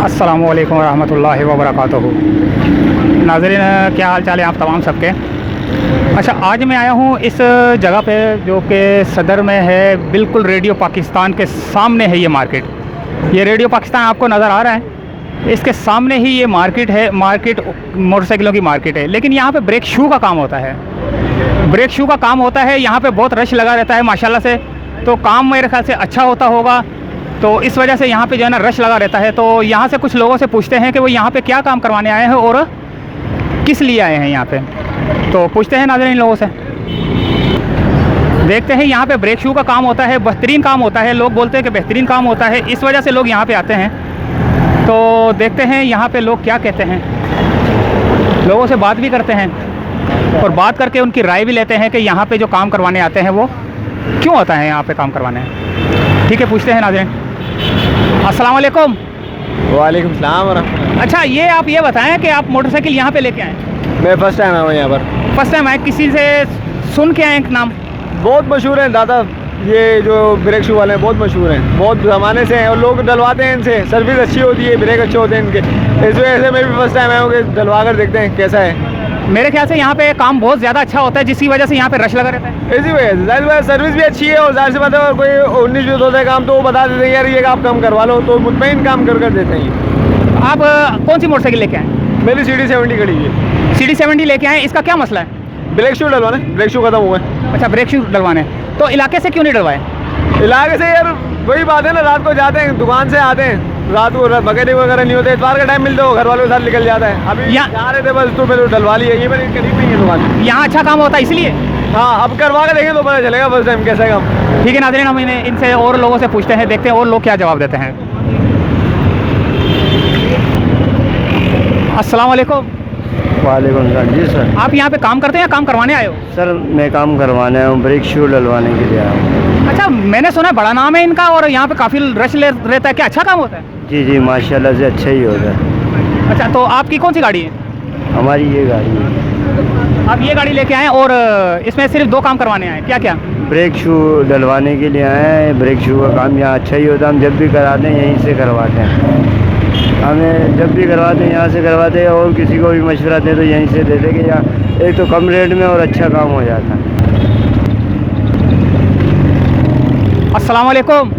अस्सलामुअलैकुम रहमतुल्लाहि व बरकातुहू। नाज़रीन, क्या हाल चाल है आप तमाम सबके। अच्छा, आज मैं आया हूँ इस जगह पे जो कि सदर में है, बिल्कुल रेडियो पाकिस्तान के सामने है ये मार्केट। ये रेडियो पाकिस्तान आपको नज़र आ रहा है, इसके सामने ही ये मार्केट है। मार्केट मोटरसाइकिलों की मार्केट है, लेकिन यहाँ पे ब्रेक शू का काम होता है। ब्रेक शू का काम होता है, यहाँ पे बहुत रश लगा रहता है माशाल्लाह से, तो काम मेरे ख्याल से अच्छा होता होगा। तो इस वजह से यहाँ पे जो है ना रश लगा रहता है। तो यहाँ से कुछ लोगों से पूछते हैं कि वो यहाँ पे क्या काम करवाने आए हैं और किस लिए आए हैं यहाँ पे। तो पूछते हैं नाज़रीन इन लोगों से, देखते हैं। यहाँ पे ब्रेक शू का काम होता है, बेहतरीन काम होता है। लोग बोलते हैं कि बेहतरीन काम होता है, इस वजह से लोग यहाँ पे आते हैं। तो देखते हैं यहाँ पे लोग क्या कहते हैं, लोगों से बात भी करते हैं और बात करके उनकी राय भी लेते हैं कि यहाँ पे जो काम करवाने आते हैं वो क्यों आता है यहाँ पे काम करवाने। ठीक है, पूछते हैं नाज़रीन। अस्सलाम वालेकुम। वालेकुम सलाम वरहमतुल्लाह। अच्छा, ये आप ये बताएं कि आप मोटरसाइकिल यहाँ पे लेके आए? मैं फर्स्ट टाइम आया हूँ यहाँ पर। फर्स्ट टाइम आए? किसी से सुन के आए नाम? बहुत मशहूर हैं दादा, ये जो ब्रेक शू वाले हैं बहुत मशहूर हैं, बहुत ज़माने से हैं और लोग डलवाते हैं इनसे। सर्विस अच्छी होती है, ब्रेक अच्छे होते हैं इनके। इस वजह से मैं भी फर्स्ट टाइम आया हूँ कि डलवा कर देखते हैं कैसा है। मेरे ख्याल से यहाँ पे काम बहुत ज़्यादा अच्छा होता है, जिसकी वजह से यहाँ पे रश लगा रहता है। इसी वजह से जाहिर बात सर्विस भी अच्छी है और जाहिर सी बात है, अगर कोई 19-20 होता है काम तो वो बता देते हैं यार ये आप काम करवा लो, तो मुतमईन काम कर देते हैं। आप कौन सी मोटरसाइकिल लेके आए? मेरी CD70 खड़ी है। CD70 लेके आए, इसका क्या मसला है? ब्रेक शू डलवाना, ब्रेक शू खत्म हुआ है। अच्छा, ब्रेक शू डलवाने। तो इलाके से क्यों नहीं डलवाए? इलाके से यार वही बात है ना, रात को जाते हैं, दुकान से आते हैं, रात को मैकेनिक वगैरह नहीं होते, इतवार का टाइम मिलता है, घर वालों के साथ निकल जाता है। अभी जा रहे थे बस तो मैं डलवा लिया, ये मेरे करीब नहीं है दुकान। यहाँ अच्छा काम होता है इसलिए? हाँ, अब करवा के देखें तो पता चलेगा फर्स्ट टाइम कैसा है काम। ठीक है नाज़रीन, हम इनसे और लोगों से पूछते हैं, देखते हैं और लोग क्या जवाब देते हैं। अस्सलाम वालेकुम। वालेकुम सलाम। जी सर। आप यहाँ पे काम करते हैं या काम करवाने आए हो? सर मैं काम करवाने आया हूँ, ब्रेक शू डलवाने के लिए आया हूँ। अच्छा, मैंने सुना है बड़ा नाम है इनका और यहाँ पे काफ़ी रश रहता है, क्या अच्छा काम होता है? जी जी, माशाल्लाह से अच्छा ही होता है। अच्छा, तो आपकी कौन सी गाड़ी है? हमारी ये गाड़ी है। आप ये गाड़ी लेके आए और इसमें सिर्फ 2 काम करवाने आए, क्या क्या? ब्रेक शू डलवाने के लिए आए हैं। ब्रेक शू का काम यहाँ अच्छा ही होता है, हम जब भी कराते हैं यहीं से करवाते हैं। हमें जब भी करवाते हैं यहाँ से करवाते हैं और किसी को भी मशवरा दें तो यहीं से दे देंगे, या एक तो कम रेट में और अच्छा काम हो जाता है। अस्सलाम वालेकुम।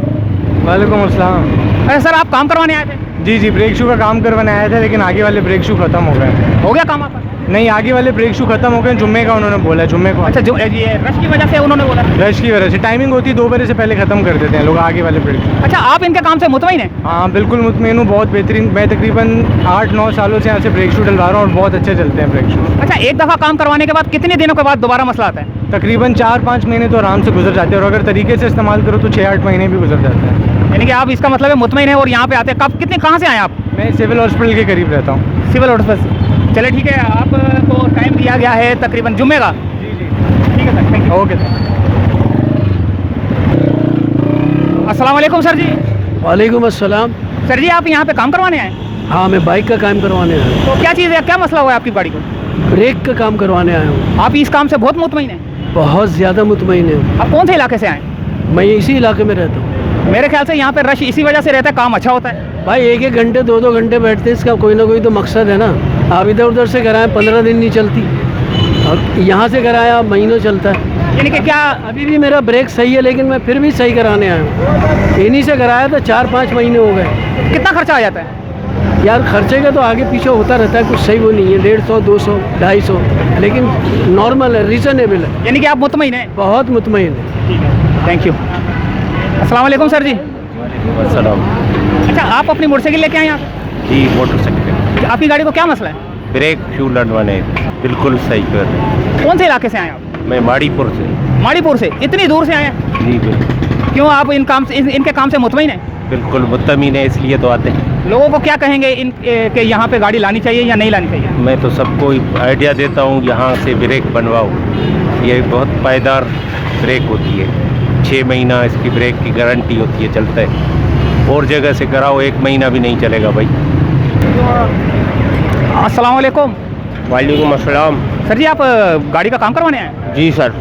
वालेकुम अस्सलाम। अरे सर, आप काम करवाने आए थे? जी जी, ब्रेक शू का काम करवाने आया था, लेकिन आगे वाले ब्रेक शू खत्म हो गए। हो गया काम आपका? नहीं, आगे वाले ब्रेक शू खत्म हो गए, जुम्मे का उन्होंने बोला, जुम्मे को। अच्छा, जो ये रश की वजह से उन्होंने बोला? रश की वजह से टाइमिंग होती है 2 बजे से पहले ख़त्म कर देते हैं लोग आगे वाले ब्रेक शू। अच्छा, आप इनके काम से मुतमईन हैं? हाँ बिल्कुल मुतमईन हूँ, बहुत बेहतरीन। मैं तकरीबन 8-9 सालों से यहाँ से ब्रेक शू डलवा रहा हूँ और बहुत अच्छे चलते हैं ब्रेक शू। अच्छा, एक दफ़ा काम करवाने के बाद कितने दिनों के बाद दोबारा मसला आता है? तकरीबन 4-5 महीने तो आराम से गुजर जाते हैं और अगर तरीके से इस्तेमाल करो तो 6-8 महीने भी गुजर जाते हैं। यानी कि आप, इसका मतलब है मुतमईन है और यहाँ पे आते हैं। कब, कितने, कहाँ से आए आप? मैं सिविल हॉस्पिटल के करीब रहता हूँ। Civil hospital. चलिए ठीक है, आपको टाइम दिया गया है तकरीबन जुम्मे का। जी जी, ठीक है sir, thank you. Okay sir. अस्सलाम वालेकुम सर जी। वालेकुम अस्सलाम। सर जी, आप यहाँ पे काम करवाने आए? हाँ, मैं बाइक का काम करवाने आया हूँ। तो क्या चीज़ है, क्या मसला हुआ है आपकी गाड़ी को? ब्रेक का काम करवाने आया हूँ। आप इस काम से बहुत मुतमईन हैं? बहुत ज़्यादा मुतमईन हूँ। आप कौन से इलाके से आए? मैं इसी इलाके में रहता हूँ। मेरे ख्याल से यहाँ पे रश इसी वजह से रहता है, काम अच्छा होता है। भाई 1-1 घंटे 2-2 घंटे बैठते हैं, इसका कोई ना कोई तो मकसद है ना। आप इधर उधर से कराएं 15 दिन नहीं चलती, और यहाँ से कराया महीनों चलता है। यानी कि क्या? अभी भी मेरा ब्रेक सही है, लेकिन मैं फिर भी सही कराने आया हूँ। इन्हीं से कराया तो 4-5 महीने हो गए। कितना खर्चा आ जाता है? यार खर्चे का तो आगे पीछे होता रहता है, कुछ सही वो नहीं है। 150, 200, 250, लेकिन नॉर्मल है, रीज़नेबल है। यानी कि आप मुतमईन हैं? बहुत मुतमईन है। ठीक है, थैंक यू। अस्सलाम वालेकुम सर जी। सलाम। अच्छा, आप अपनी मोटरसाइकिल लेके आए यहाँ? जी, मोटरसाइकिल आपकी गाड़ी को क्या मसला है? ब्रेक शू डलवाने बिल्कुल सही कर। कौन से इलाके से आए आप? मैं माड़ीपुर से। माड़ीपुर से? इतनी दूर से आए हैं? जी बिल्कुल। क्यों, आप इनके काम से मुतमईन हैं? बिल्कुल मुतमईन है, इसलिए तो आते हैं। लोगों को क्या कहेंगे के यहाँ पे गाड़ी लानी चाहिए या नहीं लानी चाहिए? मैं तो सबको आइडिया देता हूँ यहाँ से ब्रेक बनवाओ, ये बहुत पायदार ब्रेक होती है। 6 महीना इसकी ब्रेक की गारंटी होती है, चलता है। और जगह से कराओ 1 महीना भी नहीं चलेगा भाई। अस्सलाम वालेकुम। वालेकुम अस्सलाम। सर जी, आप गाड़ी का काम करवाने आए? जी सर।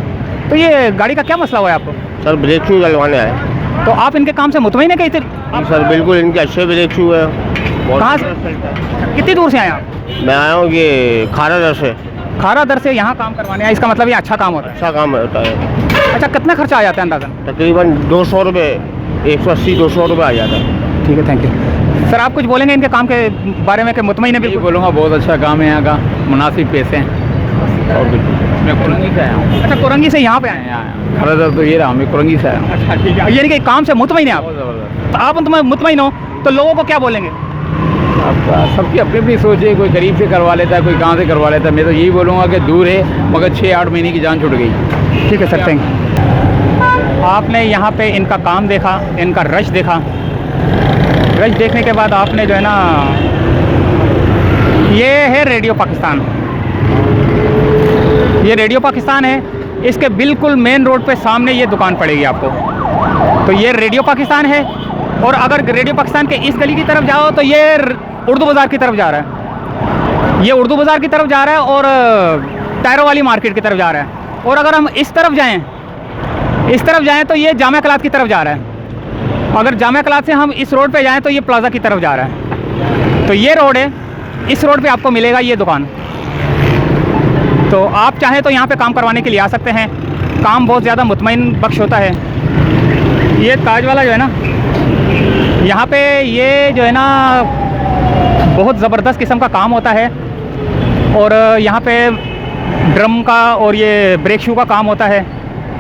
तो ये गाड़ी का क्या मसला हुआ है आपको? सर ब्रेक शू डलवाने आए। तो आप इनके काम से मुतमईन है कि जी सर, बिल्कुल इनके अच्छे ब्रेक शू है। कहाँ से, कितनी दूर से आए आप? मैं आया हूँ ये खारा दर से। खारा दर से यहाँ काम करवाने आए, इसका मतलब ये अच्छा काम होता है। अच्छा काम होता है। अच्छा, कितना खर्चा आ जाता है अंदाज़न? तकरीबन 200 रुपये, 180-200 रुपये आ जाता है। ठीक है, थैंक यू सर। आप कुछ बोलेंगे इनके काम के बारे में कि मुतमईन है? बिल्कुल बोलूँगा, बहुत अच्छा काम है यहाँ का, मुनासिब पैसे हैं। और मैं कुरंगी से आया हूँ। अच्छा, कुरंगी से यहाँ पे आए हैं? यहाँ खरा दर तो ये रहा, मैं कुरंगी से आया हूँ। अच्छा, ठीक है। यानी कि काम से मुतमईन है आप? बहुत ज़बरदस्त। तो आप मुतमईन हो तो लोगों को क्या बोलेंगे? अब सबकी अपनी अपनी सोच है, कोई गरीब से करवा लेता है, कोई कहाँ से करवा लेता है। मैं तो यही बोलूँगा कि दूर है, मगर 6-8 महीने की जान छूट गई। ठीक है सर, थैंक यू। आपने यहाँ पे इनका काम देखा, इनका रश देखा। रश देखने के बाद आपने जो है ना, ये है रेडियो पाकिस्तान। ये रेडियो पाकिस्तान है, इसके बिल्कुल मेन रोड पे सामने ये दुकान पड़ेगी आपको। तो ये रेडियो पाकिस्तान है, और अगर रेडियो पाकिस्तान के इस गली की तरफ जाओ तो ये उर्दू बाज़ार की तरफ जा रहा है। ये उर्दू बाज़ार की तरफ जा रहा है और टायरों वाली मार्केट की तरफ जा रहा है। और अगर हम इस तरफ जाएं तो ये जामिया कलात की तरफ जा रहा है। अगर जामिया कलात से हम इस रोड पे जाएं तो ये प्लाजा की तरफ जा रहा है। तो ये रोड है, इस रोड पे आपको मिलेगा ये दुकान। तो आप चाहें तो यहाँ पे काम करवाने के लिए आ सकते हैं। काम बहुत ज़्यादा मुतमईन बख्श होता है। ये ताज वाला जो है ना, यहाँ पे ये जो है ना बहुत ज़बरदस्त किस्म का काम होता है। और यहाँ पे ड्रम का और ये ब्रेक शू का काम होता है।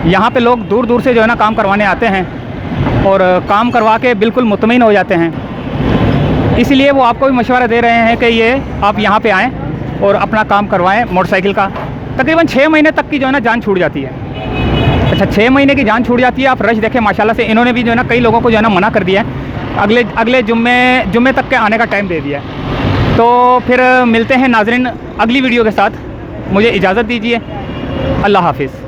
यहाँ पे लोग दूर दूर से जो है ना काम करवाने आते हैं और काम करवा के बिल्कुल मुतमईन हो जाते हैं। इसलिए वो आपको भी मशवरा दे रहे हैं कि ये आप यहाँ पे आएँ और अपना काम करवाएं मोटरसाइकिल का। तकरीबन 6 महीने तक की जो है ना जान छूट जाती है। अच्छा, 6 महीने की जान छूट जाती है। आप रश देखें माशाल्लाह से, इन्होंने भी जो है ना कई लोगों को जो है ना मना कर दिया है, अगले जुम्मे तक के आने का टाइम दे दिया है। तो फिर मिलते हैं नाज़रीन अगली वीडियो के साथ। मुझे इजाज़त दीजिए, अल्लाह हाफिज़।